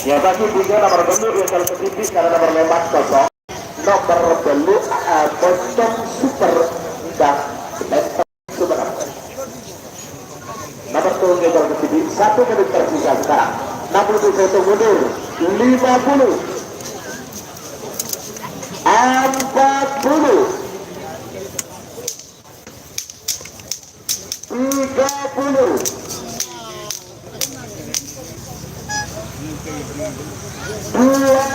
Ya bagi tiga nomor belu yang kalau ketipis karena nomor lewat kosong. Nomor belu pocong super dan lempar sebenarnya. Nomor tunggu yang kalau ketipis 1 menit tersisa sekarang. 61 mundur 50 40 30 20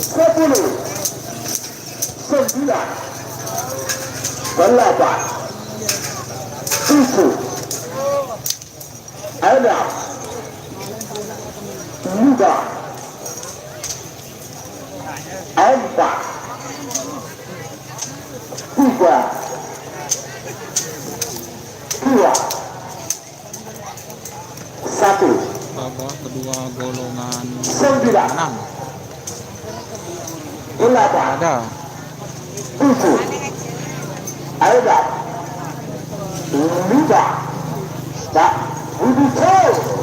10 9 8 7 6 5 4 3 2 1 babak kedua golongan 9 6 8 ada 7 ada 5 tak butuh.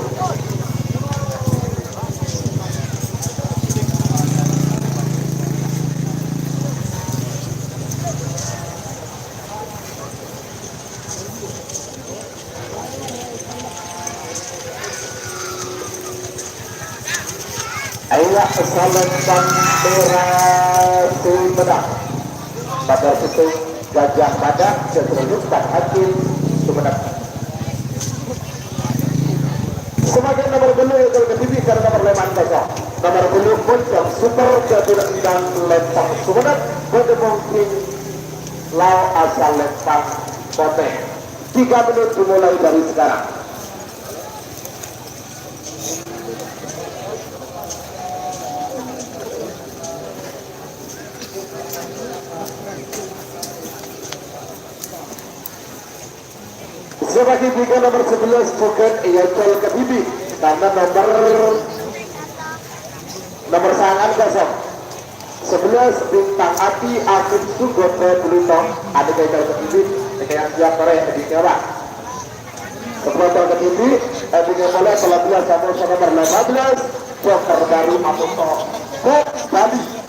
Ayah Selatan Merah Sumedang pada situ Gajah Mada keteruskan hakim Sumedang. Semakin nomor belu yang terketipi karena nomor leman kosong. Nomor belu pocong super ketudak dan lempang Sumedang berkemungkin lau asal lempang Kote. 3 menit dimulai dari sekarang. Sebagai tiga nomor 11 bukan Iyacol Kebibi karena nomor sangan kosong 11 bintang api Afif Sugoto Bulutong ada Iyacol Kebibi dengan siap Korea di Jawa Sugoto Kebibi dengan mulai pelatihan sama nomor 15 Dokter Baru Amuto Bali.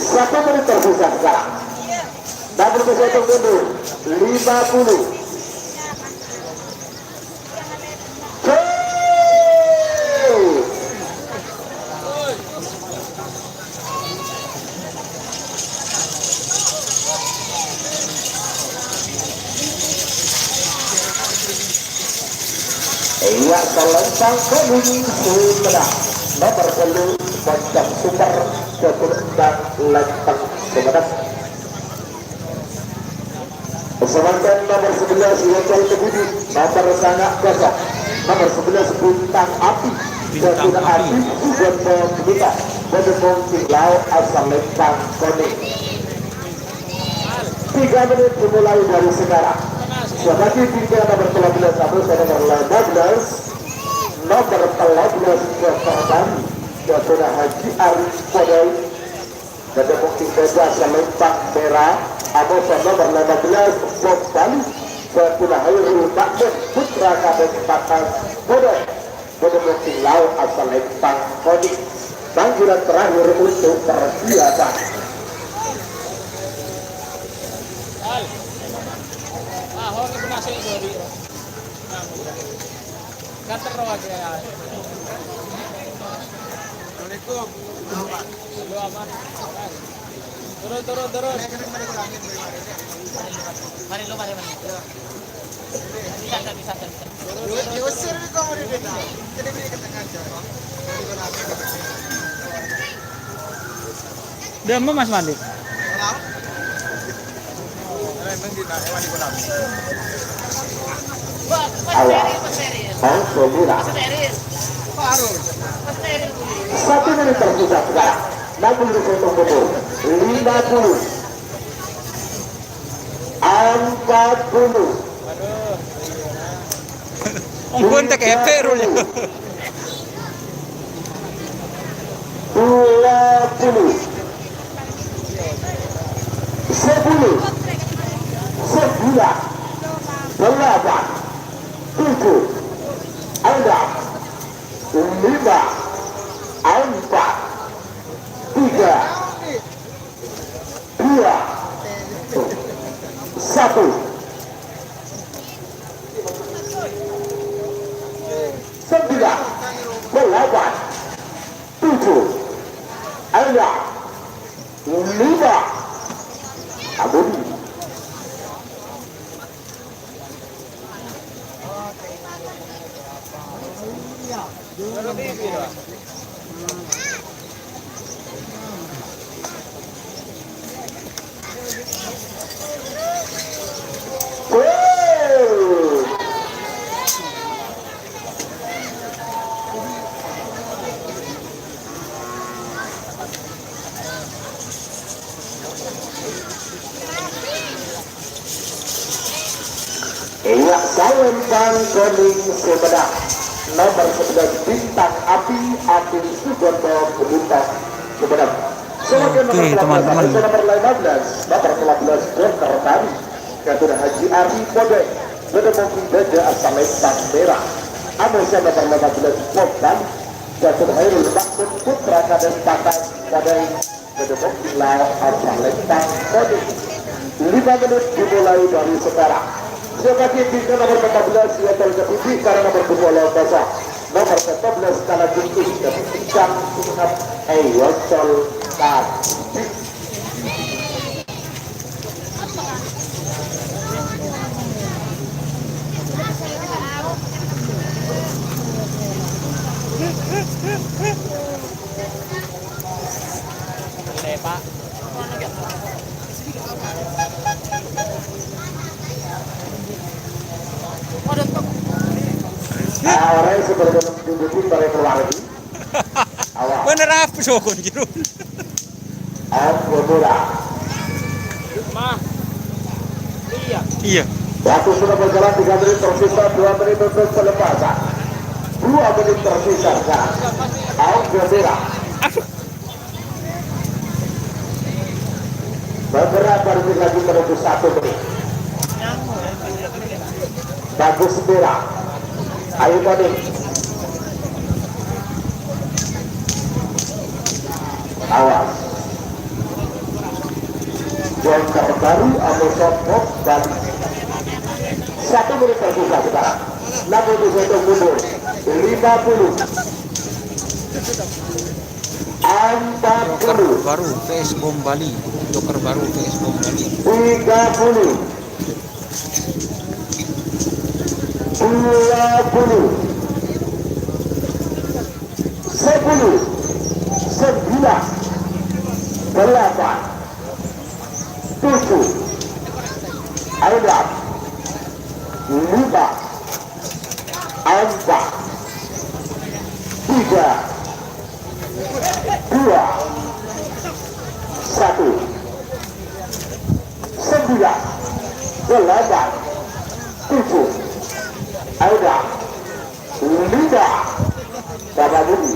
Satu menit tersisa sekarang. Double kesehatan mundur 50. Iya, selentang kuning Sumedang nomor belu pocong super ketudak lempang Sumedang. Sementara nomor 11 Iyacol Kebibi nomor sangat kosong nomor 11 bintang api ketudak api Sugoto Kebibi berkemungkin lau asal lempang kuning. 3 menit dimulai dari sekarang. Sebagai tiga nomor 13 nomor 15 nomor 13 korban Ketua Haji Arif Podai dan mungkin bebas lempang merah atau nomor 15 Bob Bali Ketua Hairul Makmur Putra Kabupaten Podai dan mungkin lau asal lempang Kodik. Panggilan terakhir untuk persiapan. Turun. Mari. Bisa. Diusir nih kamu di beda. Jadi beri ke tengah aja. Dia mau Mas Mandi. Awal Sembilan 1 menit tersisa sekarang. Namun dihitung mundur 50 40 Ongkon tak efek rulnya. 20 10 9 8 7 6 5 4 3 2 1 9 8 7 6 5 Abun Iya, Salemban Keling Sumedang nomor 11 Bintang Api Sugondo Bintang Sumedang. Selanjutnya teman-teman. nomor 15 nomor 14 Dokter Tani Ketua Haji Ari Podek Bedemoki Daja Asal Lembang Merah. Anusia nomor 15 Pop Tani Ketua Hairul Bakun Putra Kaden Patas Kadai Bedemoki Lau Asal Lembang Podek. 5 menit dimulai dari sekarang. Sebagai bintang nomor 14 yang terjadi karena nomor 20 basah nomor 14 kalah tinggi kepincang ingat Eyocol Tadi. Pak. Orang sebelum menunjukin para keluar lagi. Awal. Bener apa sokon jero? Bola. Mah. Iya. Iya. Waktu sudah berjalan 3 menit tersisa 2 menit untuk pelepasan. 2 menit tersisa sekarang. Bola. Beberapa detik lagi menuju 1 menit. Bagus Bera. Ayo tadi. Awas. Joker baru atau sopok dan 1 menit tersisa sekarang. Namun dihitung mundur 50 40 Baru PS Bom Bali. Joker baru PS Bom Bali. 30 20 10 9 8 7 6 5 4 3 2 1 9 8 7 ada 5 Bapak Budi.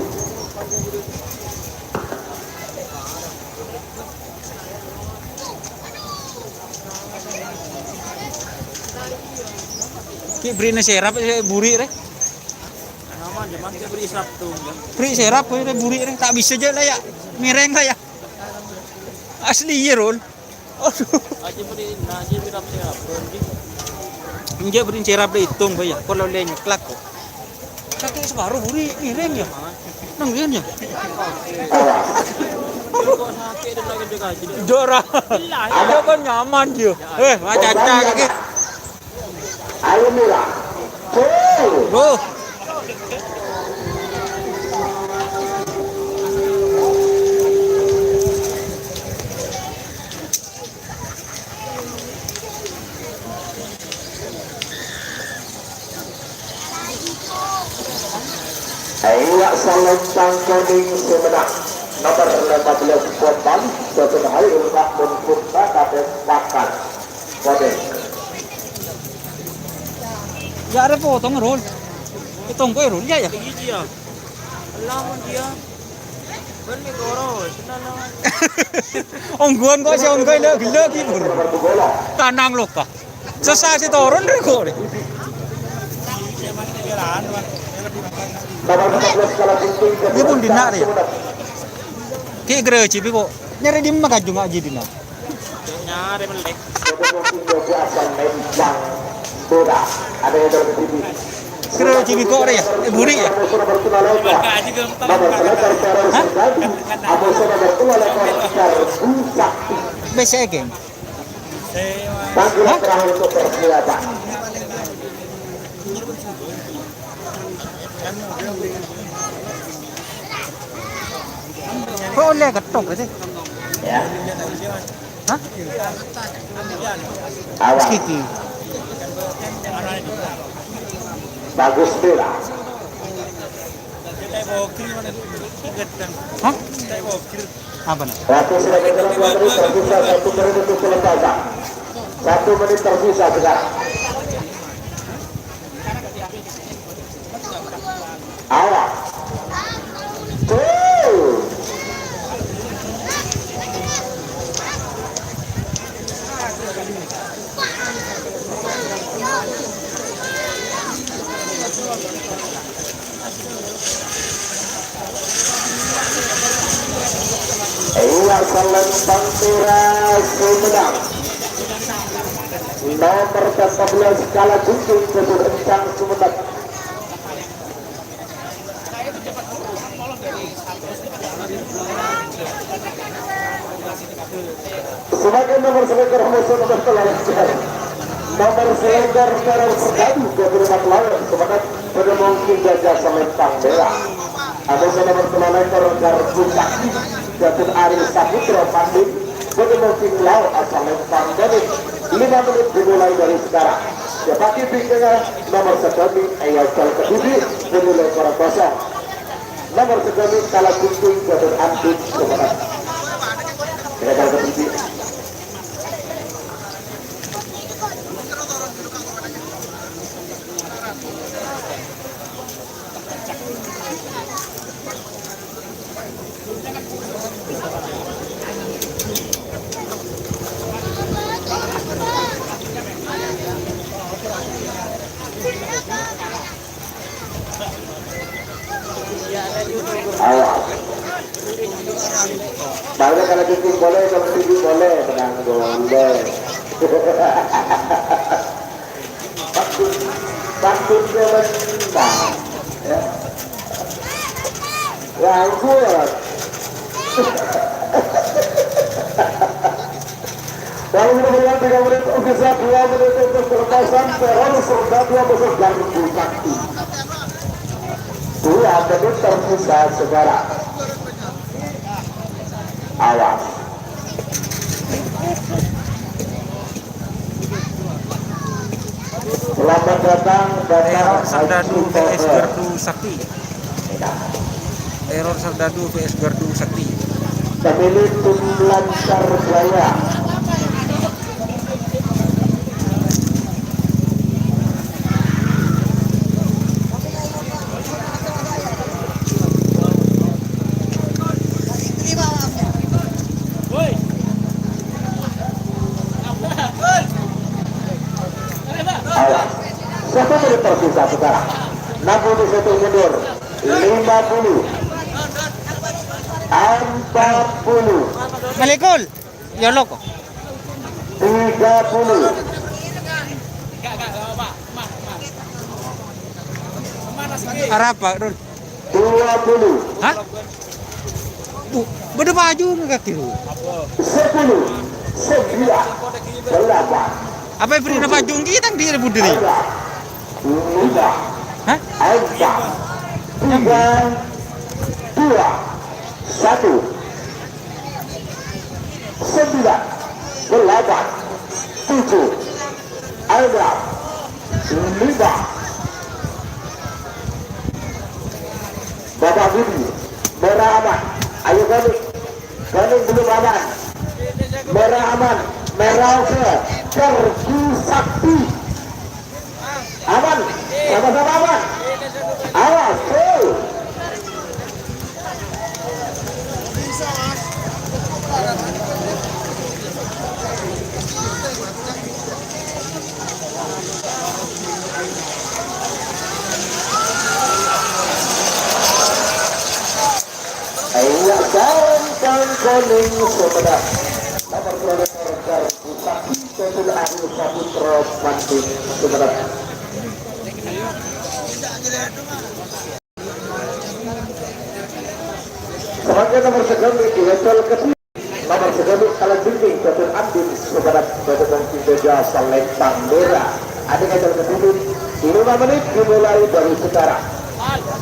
Ki brine serap buri re. Aman jaman ke beri Sabtu. Beri serap re buri re. Tak bisa aja lah ya. Mireng lah ya. Asli ya Rol. Aduh. Aja beri naji birap serap. Enggak beri serap deh hitung ya. Kalau lenya kelak kok. Kakek sebaru buri mireng ya. Nanggen ya. Kok sakit dan lagi juga aja. Jora. Ada kan nyaman dia. Caca kakek. Ayo Mira. Loh. Lintang Kuning Semenang nomor 15 kembali Dr. Hairul Makmun Putra Kades Pakan Kode. Ya ada potong roll. Potong kau roll ya ya. Biji ya. Lawan dia. Kan ni goro, senang. Ongguan kau sih ongguan lagi pun. Tanang lupa. Sesasi turun deh kau deh. Dia pun dinak ya. Kayak gereja tapi kok nyari di mana kajung aja dinak. Nyari melek. Ada yang terketipi. Gereja bi kok ya? Buri ya? Biasa geng. Panggilan terakhir untuk persiapan. Kok oleh ketok gitu? Ya. Hah? Awas. Kiki. Bagus Bella. Hah? Apa nih? Waktu sudah berjalan 2 menit tersisa 1 menit untuk selesai. 1 menit tersisa sekarang. Awas. Selentang merah Sumedang nomor 14 skala junjung Betul Encang Sumedang. Sebagai nomor selektor musuh nomor telanjang nomor selektor teror terjadi beberapa lawan semangat pada mungkin gajah Selentang merah. Ada nomor selektor garbu kaki Jatuh Ari Saputra Pandit Bagaimana Lau asal Lempang Gadis 5 menit dimulai dari sekarang. Sepati pikirnya nomor sekali ayat kali kediri dimulai para kosong. Nomor sekali kalah kunjung Jatuh Andin semangat. Kita kali kediri. Baiklah kalau TV boleh, kalau TV boleh, tenang boleh. Takutnya mentah, ya. Gangguan. Kalau kita 3 menit, bisa 2 menit untuk pelepasan teror serta 2 besar garbu kaki. 2 menit tersisa sekarang. Awas. Selamat datang Error Serdadu vs Gardu Sakti. Error Serdadu vs Gardu Sakti. Pemilik tim Lancar Jaya. Satu menit tersisa sekarang. 61 mundur. 50. 40. Malikul. Ya loko. 30. Arapa, Rul. 20. Hah? Beda baju enggak kira. 10. 9. 8. Apa yang beri nama jungki kita di budri? 5. Hah? 4. 3. 2. 1. 9. 8. 7. 6. 5. Bapak Budi Ganik. Ganik belum aman. Merah aman. Merah oke. Pergi Sakti. Aman. Sama-sama aman. Awas. Ayo jalan kuning sebelah. Nomor kilometer Sakti Setul Ayu Saputra Bandung sebelah. Selanjutnya nomor segala di level ketiga. Nomor segala kalau dinding Setul Andin sebelah Setul Bangkit Beja Selempang Merah. Ada level ketiga. 5 menit dimulai dari sekarang.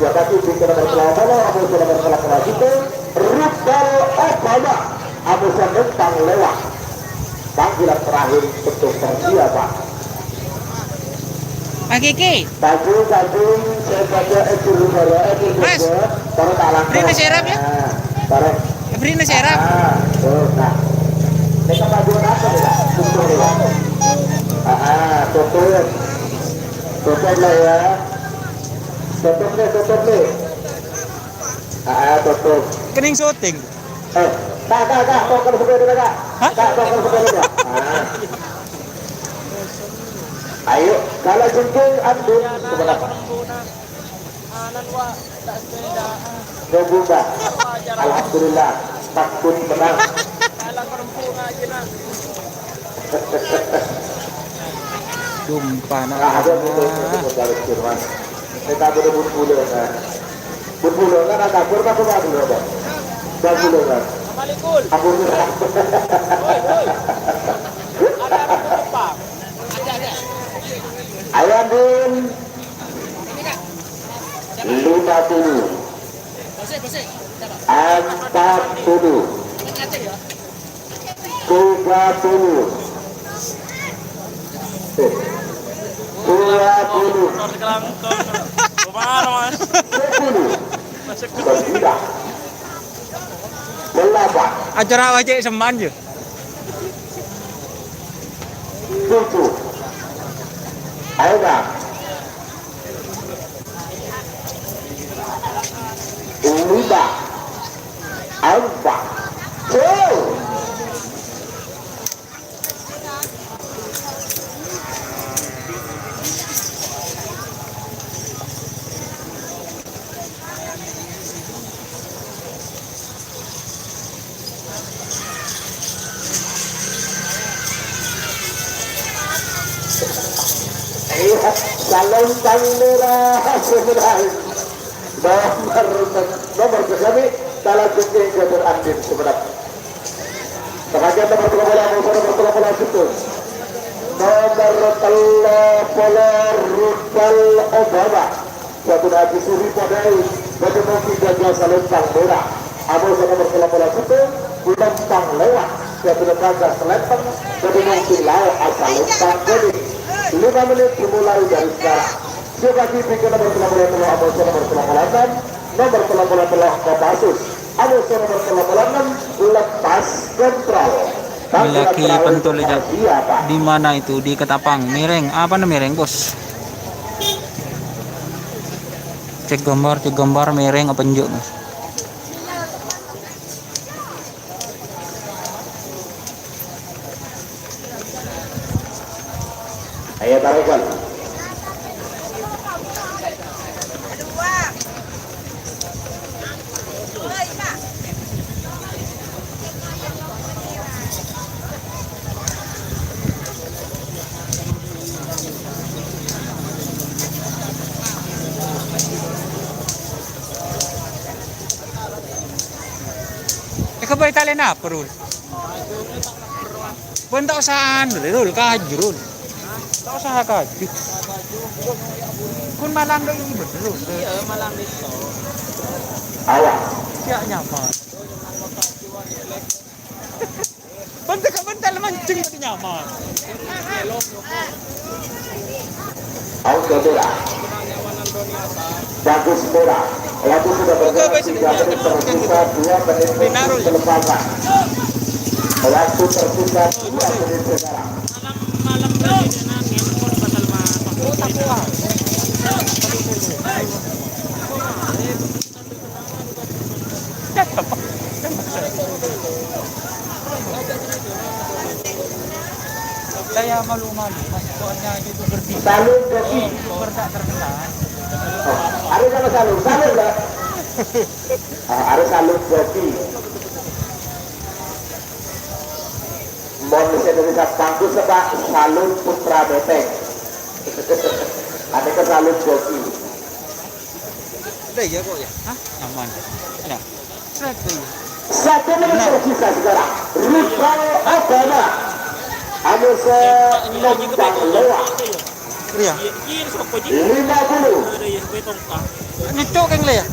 Siapa itu di nomor selama Abu nomor selama itu Rubal Obama Abu Selempang lewat. Panggilan terakhir untuk persiapan. Pak Kiki. Baju saya baca dulu Mas, taruh talang. beri nasi serap ya? Taruh. Beri nasi serap. Nah. Kita baju apa ya? Tutup ya. Tutup. Tutup lah ya. Tutup nih. Tutup. Kening syuting. Kak, tokar sepeda kak. Hah? Kak, tokar sepeda. Ayo, kalau jengking Andin sebenarnya. Ngebunda. Alhamdulillah, takut menang. Jumpa Ada dari Firman. Kita berebut bulu kan. Berbulu kan ada kurma apa dulu ada. Dan bulu kan. Malikul. Aku merah. Ada Jepang. Ada. Ayo Andin. 50. 40. 30. 20. Kemana mas? 10. 9. 8. Acara wajib seman je. 7. Ayo dah. 5. 4. 3. Salam merah sebenarnya nomor kami dalam jengking Setul Andin sebenarnya. Sengaja nomor 13 itu nomor 13 Rubal Obama Satu Haji Suri Podai bagi mungkin jaga Selempang Merah. Abu nomor 13 itu Selempang lewat Satu jaga Selempang bagi mungkin lawan asal Selempang jadi 5 menit dimulai dari sekarang. Siapa kipi ke nomor 30 Abu nomor 36 nomor 30 Kopassus Abu nomor 36 lepas kontrol. Laki pentul di mana itu di Ketapang Mireng apa namanya Mireng bos? Cek gambar Mireng apa njuk mas? Ayo taruhkan. Ikaw ba Italian na perul? Punta ko saan? Rul kajrul. Tak usah kaju. Kun malang do ini betul. Iya malang dito. Awas. Siap nyaman. Bentar bentar mancing tadi nyaman. Awas kedua. Bagus merah. Waktu sudah bergerak 3 menit tersisa 2 menit pelepasan. Waktu tersisa 2 menit sekarang. Malam tadi dia nangis, pun batal masuk. Saya malu-malu, mas soalnya itu berdiri. Salur joki. Berdak terkenal. Ada sama salur enggak? Ada salur joki. Mohon Indonesia pangku sebab salur putra beteng. Ada ke salur joki. Ada ya kok ya? Hah? Aman. Ya. Seret ya. 1 menit tersisa sekarang. Rifal Agama. Anusa Nombang lewat. Iya. 50. Nyucuk keng le ya?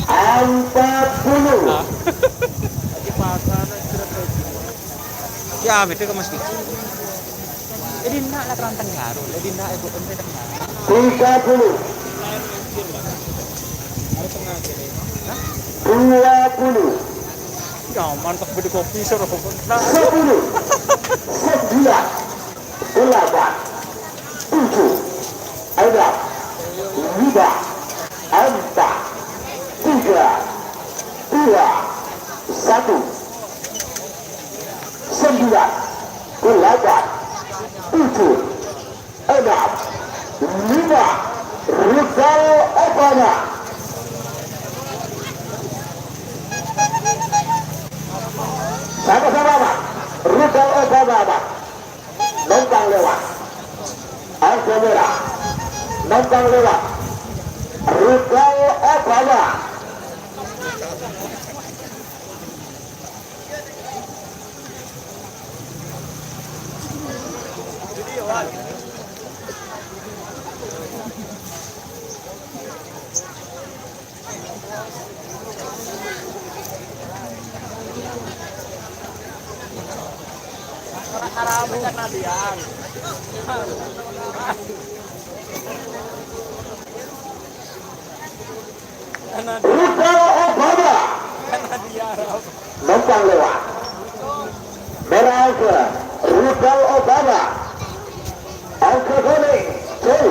40. Ya, betul ke mesti. Jadi nak lah terang ngaruh, jadi nak ibu pemerintah ngaruh. 30. 20. Ya, mantap beli kopi seru. 10. 9. 8. 7. 6. 5. 4. 3. 2. 1. Sembilan, 8, 7, 6, 5. Rudal Obama. Sama-sama Pak. Rudal Obama Pak. Nombang lewat. Angka merah. Nombang lewat. Rudal Obama. Rudal Obama. Nombang lewat. Merah angka. Rudal Obama. Angka kuning. Gol.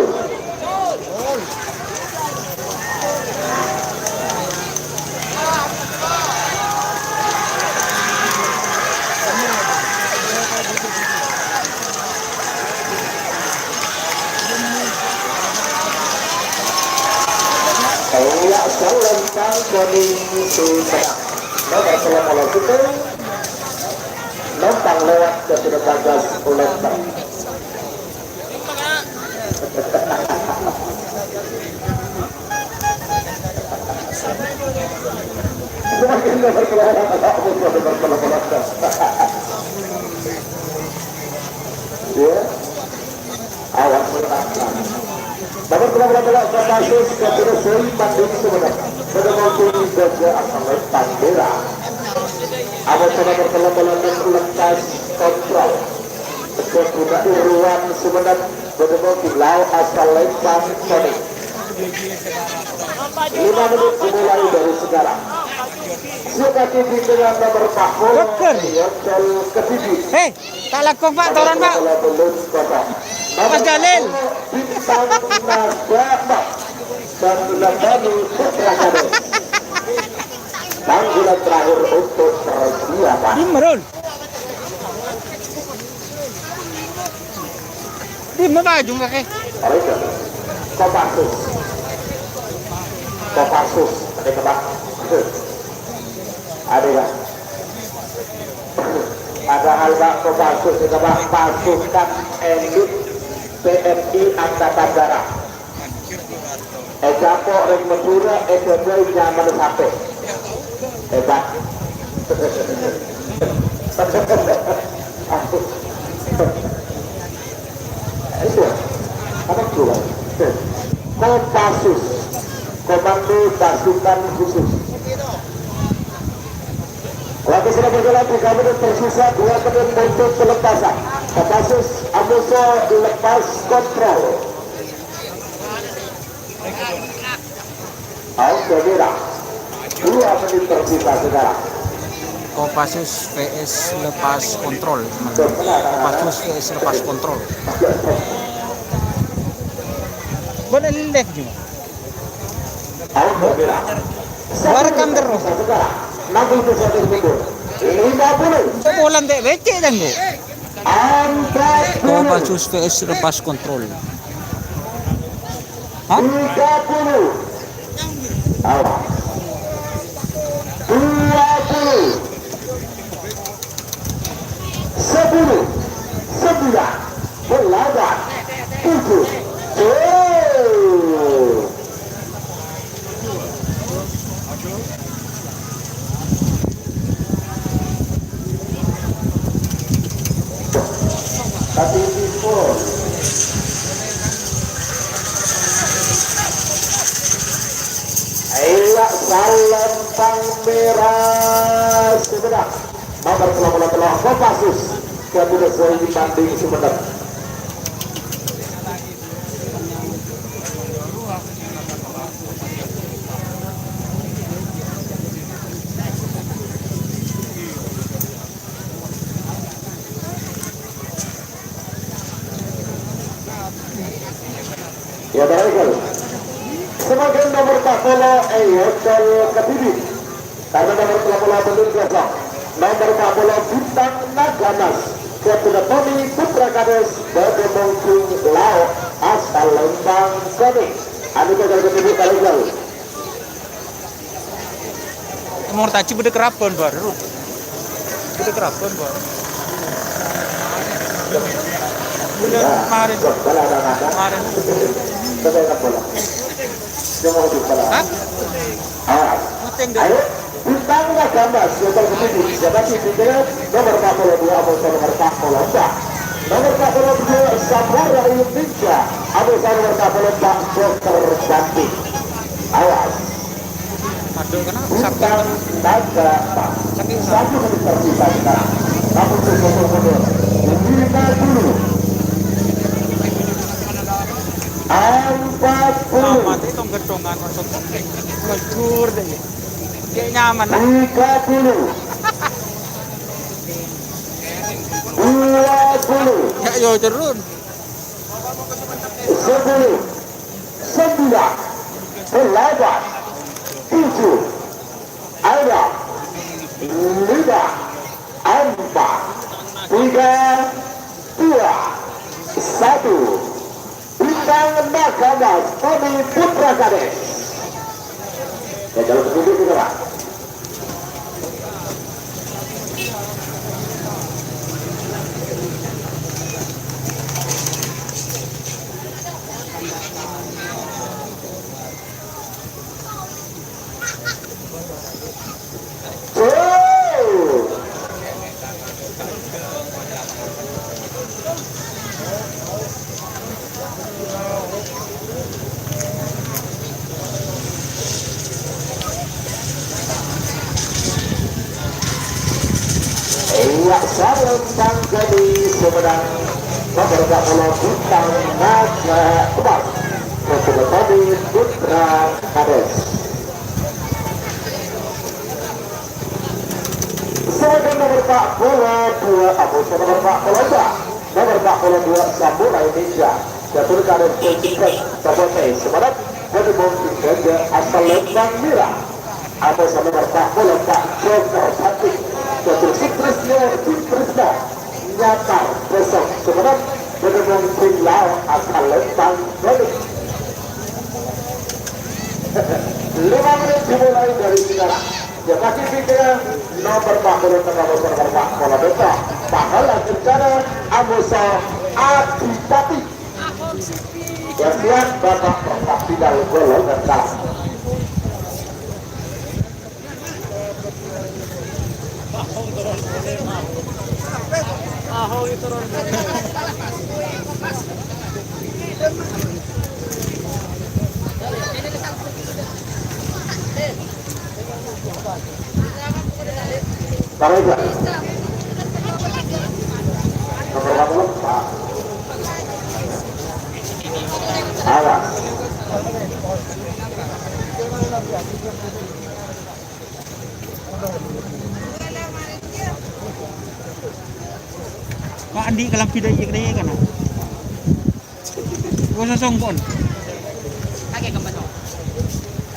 Kayak selentang kuning sudah. Nomor 90 itu Nombang lewat ke sudah bagas ulentang. Semakin nomor kelewatan aku nomor kelewatan. Ya, awas bertahan. Nomor kelewatan kasus keterusuri Bandung sebenarnya. Pada waktu juga akan Pandera. Awas nomor kelewatan lekas kontrol. Kemudian uruan sebenarnya pada waktu lau asal lempang Sony. 5 menit dimulai dari sekarang. Suka TV dengan nomor 40 Yocel Ketidi. Hei, tak laku Pak, turun Pak. Mas Jalil. Bintang Naga dan Lembaga Putra Kade. Panggilan terakhir untuk persiapan. Dimrul. Dimna baju kakek. Kopassus. Kopassus. Ada kebak. Ada kan? Ada hal bak Kopassus kebak pasukan elit PMI Angkatan Darat. Ejapo Reng Madura EDB Nyaman Sampai. Hebat. Itu apa keluar? Kopassus, Komando Pasukan Khusus. Waktu sudah berjalan 3 menit tersisa 2 menit untuk pelepasan. Kopassus Amuso lepas kontrol. out ke merah. 2 menit tersisa sekarang. Kopassus vs lepas kontrol, teman-teman. Kopassus vs lepas kontrol. Boleh lihat juga. Out ke merah. Warekam terus. 61 mundur. 50. Bola dek becek jangan. 40. Kopassus vs lepas kontrol. Hah? 30. Awas. 20. 10. 9. 8. 7. Tapi pun Ayolah Salempang merah Sumedang nomor 88 Kopassus kemudian sering dibanding Sumedang. Ya baiklah. Semakin nomor 40 Hotel Kediri karena nomor 38 belum kosong. Nomor 40 Bintang Naganas kepada Tommy Putra Kades dari Mungking Lao asal Lembang Kode. Anu Hotel Kediri kali jauh. Nomor taci beda kerapan baru. Beda kerapan baru. Bulan kemarin. Kemarin. Hah? Ayo, Bintang Naganas Hotel Kediri jadi pimpinan nomor 42 atau nomor 44. Nomor 42 Samurai Ninja atau nomor 44 Dokter Banti. Awas. Aduh, kenapa Bintang Naganas. saking Satu menit tersisa sekarang. Kamu mundur. 50. 40. mati tong gedongan maksud ngejur deh. Kayak nyaman lah. 30. 20. Ya yo turun. 10. 9. 8. 7. 6. 5. 4. 3. 2. 1. Bintang Naganas Tommy Putra Kades. Ya jalan kedua segera. Iya, Salempang Kediri Sumedang nomor 40 Bintang Naganas kepada Tommy Putra Kades. Sebagai nomor 42 atau nomor 42 nomor 42 Samurai Ninja jatuh Kades Pelcikas Sabotai Semarang dari Mungkin Ganda asal Lembang Merah atau nomor 44 Joker Batik jatuh Fitrisna Nyatar besok Semarang dari Mungkin Lao asal Lembang Batik. 5 menit dimulai dari sekarang. Ya pasti pikiran nomor 40 nomor 40 besok bakalan rencana Amusa Adipati yang siap Bapak Prof. Tidak Golong dan kalah. Baiklah. Nomor 40 Pak. Awas. andi kalam pida iya kaya kana. Gua sosong pon.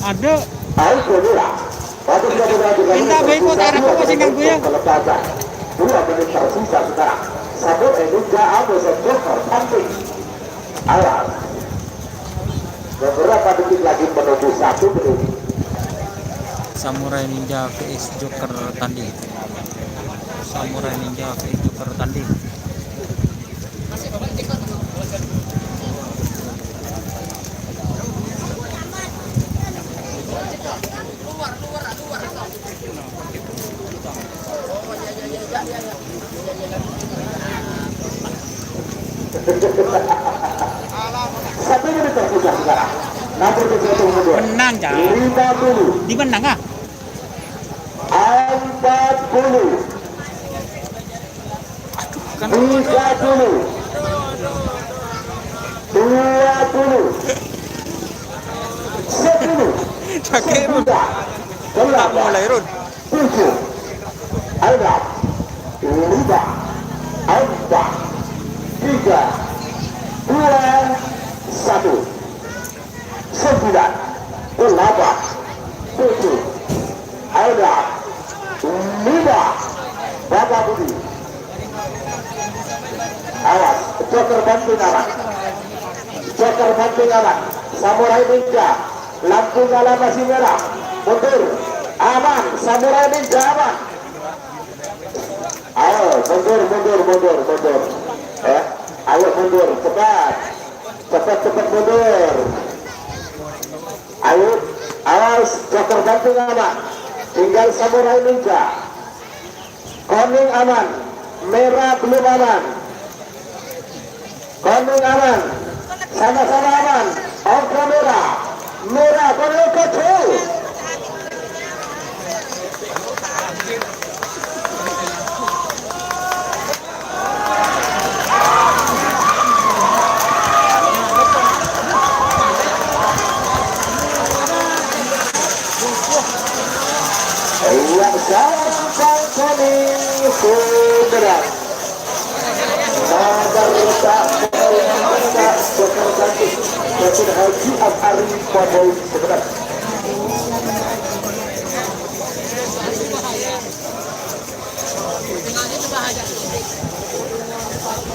Ada. Minta baik kok arah kok sing gue ya. Dua menit tersisa sekarang. Satu Indonesia ada sektor penting. Awas. Beberapa detik lagi menuju 1 menit. Samurai Ninja vs Joker tanding. Samurai Ninja vs Joker tanding. Satu menit tersisa sekarang. Nomor 22. Menang ja. 50. Di menang ah. 40. Kan 30. 20. 10. pakai run. Tak mulai run. 7. 6. 5. 4. 3. 2. 1. 9. 8. 7. 6. 5. 4. 3. 2. 1. 8. Awas, Joker banting aman. Joker banting aman. Samurai Ninja, lampu nyala masih merah. Mundur, aman. Samurai Ninja aman. Ayo, mundur. Ayo mundur, cepat mundur. Ayo, awas, Joker banting aman. Tinggal Samurai Ninja. Koning aman, merah belum aman. Koning aman, sama-sama aman. Ongkra merah koning kecil. Yang sampai koning sudah. Haji Afari Pondok sebentar.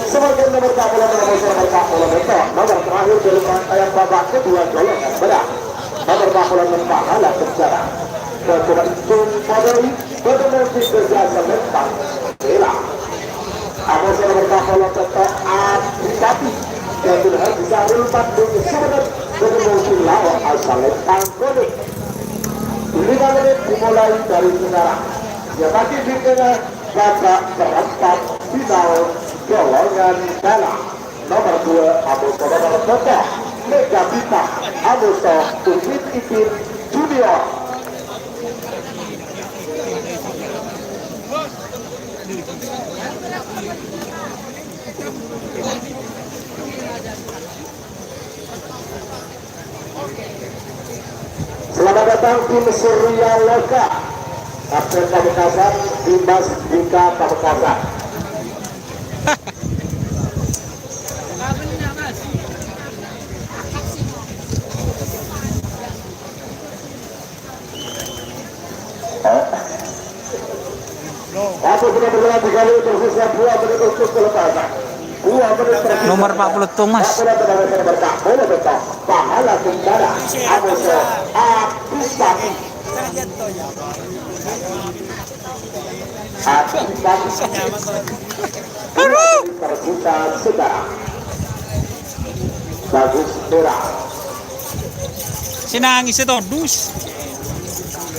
Sebagai nomor 40 nomor terakhir dari rangkaian babak kedua golongan berat. Nomor 40 pahala sejarah. Ketua itu Pondok bertemu di berjasa mentang bela. Ada nomor 40 tetap Adipati. Dan sudah bisa rumpat dengan sebenarnya dengan lawan asalnya tanggulik 5 menit dimulai dari sekarang. Ya bagi dirinya babak perempat final golongan bela. Nomor 2 Amuso nomor 4 Mega Bita Amuso Upit Ipin Junior. Selamat datang tim Surya Loka, Kapten Pamekasan, Dimas Dika Pamekasan. Aku sudah berjalan 3 kali tersisa 2 menit untuk kelepasan. 2 menit tersisa. Nomor 40 Thomas. Pahala tentara Amuso Adipati. Terbuka sekarang. Bagus merah. Sinangis itu dus.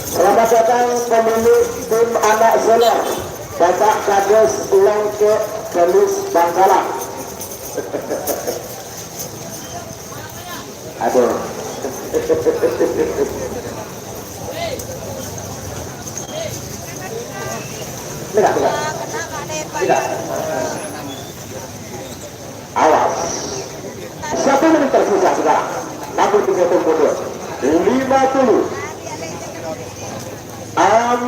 Selamat datang pemilik tim anak Zeller, Bapak Kades Lengke Gelis Bangkalan. Aduh. Tidak. Awas. 1 menit tersisa sekarang. Namun 30 mundur. 50. 40. 30. 20. 19. 8.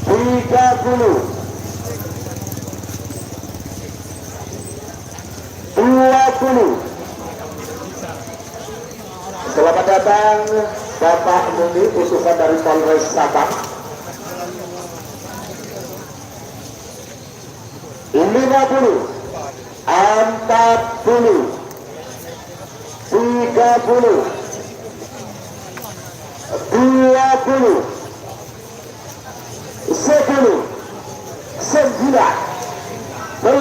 7. 6. 5. 4. 3. 2. 1. 30, 20. Selamat datang Bapak Muni, utusan dari Polres Sabang. 50, 40, 30, 20, 10, 9, 8,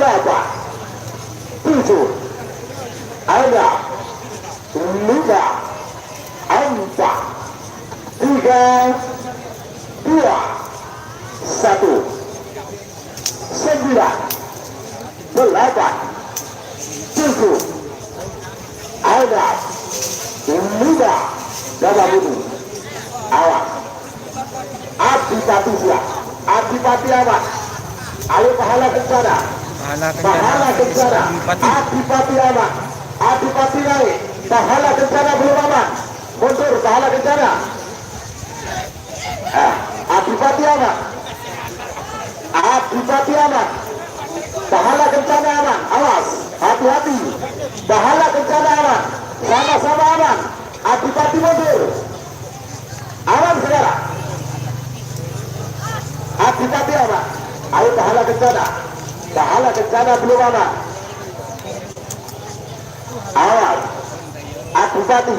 7, 6, 5, 4, 3, 2, 1, 9, 8, 7, 6, 5, Bapak Budi. Awas. Adipati siap. Adipati awas. Ayo pahala kencana. Pahala kencana. Adipati aman. Adipati naik. Pahala kencana belum aman. Mundur pahala kencana. Adipati aman. Adipati aman. Pahala kencana aman. Awas. Hati-hati. Pahala kencana aman. Sama-sama aman. Adipati mundur. Aman saudara. Adipati aman. Ayo pahala kencana. Pahala kencana belum aman. Awas. Adipati.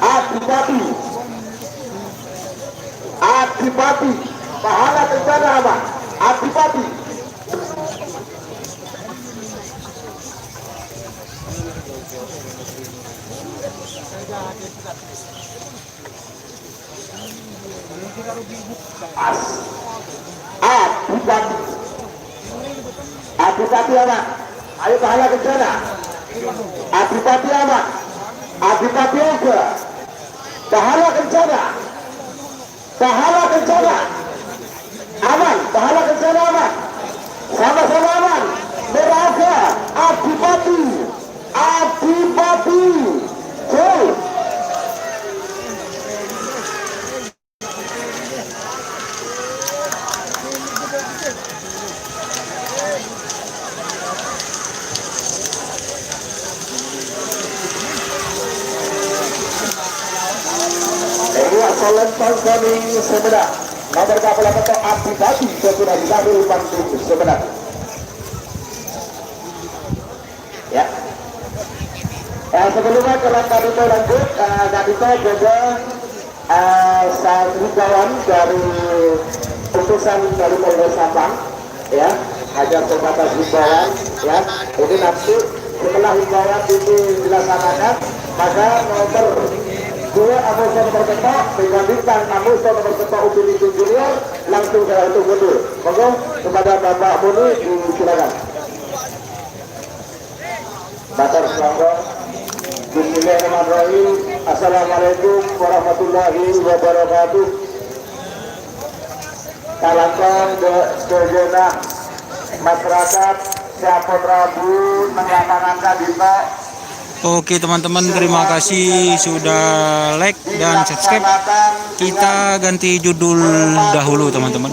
Adipati. Adipati. Pahala kencana aman. Adipati. Adipati. Adipati aman. Ayo pahala kencana. Adipati aman. Adipati oke. Pahala kencana. Pahala kencana. Aman. Pahala kencana aman. Sama-sama aman. Merah oke. Adipati. Adipati. Jauh. Solentang kami sebenar nomor kapal atau Adipati sudah diambil pantung sebenar ya. Sebelumnya kalau tadi itu lanjut tadi itu juga himbauan dari utusan dari Polres Sabang ya, agar terbatas himbauan ya. Ini nanti setelah himbauan ini dilaksanakan maka nomor 2 Amusa nomor ketok dibandingkan Amusa nomor ketok Ubin Junior langsung saya untuk mundur. Monggo kepada Bapak Muni silakan. Batar Selangor. Bismillahirrahmanirrahim. Assalamualaikum warahmatullahi wabarakatuh. Kalangkang segenap masyarakat siapa Rabu melaksanakan dito. Oke teman-teman, terima kasih sudah like dan subscribe. Kita ganti judul dahulu teman-teman.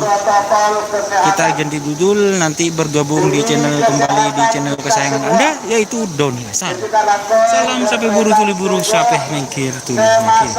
Kita ganti judul, nanti bergabung di channel kembali di channel kesayangan Anda, yaitu Doni Hasan. Salam sampai buru tuli buru sampai mengkir tuli mengkir.